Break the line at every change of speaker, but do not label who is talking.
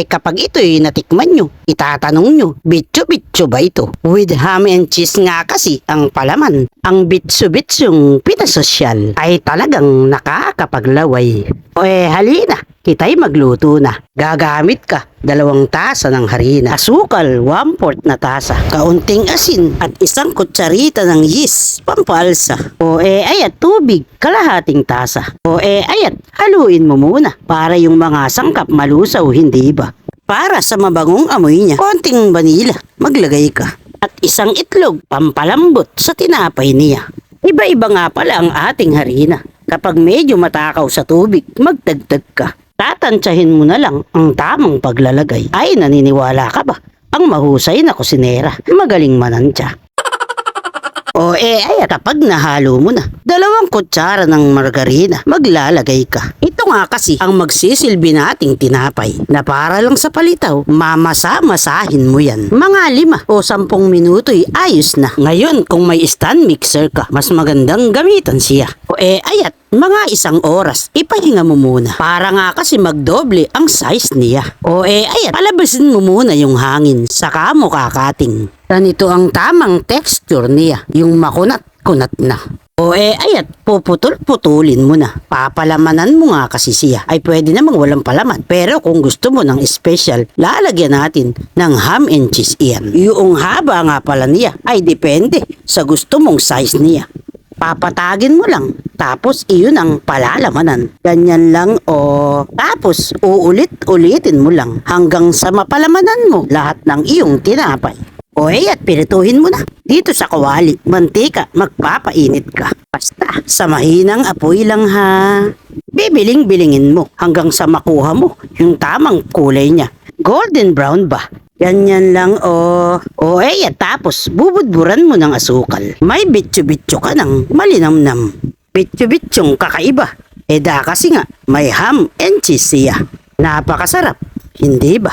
Kapag ito'y natikman nyo, itatanong nyo, bitso-bitso ba ito? With ham and cheese nga kasi ang palaman. Ang bitso-bitsyong pinasosyal ay talagang nakakapaglaway. Halina, kita'y magluto na. Gagamit ka 2 tasa ng harina, asukal 1/4 na tasa, kaunting asin at 1 kutsarita ng yeast, pampalsa. Ayat tubig, kalahating tasa. Ayat haluin mo muna para yung mga sangkap malusaw, hindi ba? Para sa mabangong amoy niya, konting vanilla, maglagay ka. At 1 itlog, pampalambot sa tinapay niya. Iba-iba nga pala ang ating harina. Kapag medyo matakaw sa tubig, magdagdag ka. Tatansyahin mo na lang ang tamang paglalagay. Ay, naniniwala ka ba? Ang mahusay na kusinera, magaling manansya. Kapag nahalo mo na, 2 kutsara ng margarina, maglalagay ka. Ito nga kasi ang magsisilbi nating tinapay na para lang sa palitaw, mamasa-masahin mo yan. Mga 5 o 10 minuto'y ayos na. Ngayon, kung may stand mixer ka, mas magandang gamitan siya. Mga 1 oras, ipahinga mo muna. Para nga kasi magdoble ang size niya. Palabasin mo muna yung hangin, saka mo kakating. Ganito ang tamang texture niya, yung makunat-kunat na. Puputol-putulin mo na. Papalamanan mo nga kasi siya. Ay pwede namang walang palaman. Pero kung gusto mo ng special, lalagyan natin ng ham and cheese iyan. Yung haba nga pala niya ay depende sa gusto mong size niya. Papatagin mo lang, tapos iyon ang palalamanan. Ganyan lang tapos uulit-ulitin mo lang hanggang sa mapalamanan mo lahat ng iyong tinapay. At pirituhin mo na. Dito sa kawali, mantika, magpapainit ka. Basta, sa mahinang apoy lang ha. Bibiling-bilingin mo hanggang sa makuha mo yung tamang kulay niya. Golden brown ba? Ganyan lang tapos bubudburan mo ng asukal. May bitso-bitso ka ng malinamnam. Bitso-bitsyong kakaiba. Kasi nga, may ham and cheese siya. Napakasarap, hindi ba?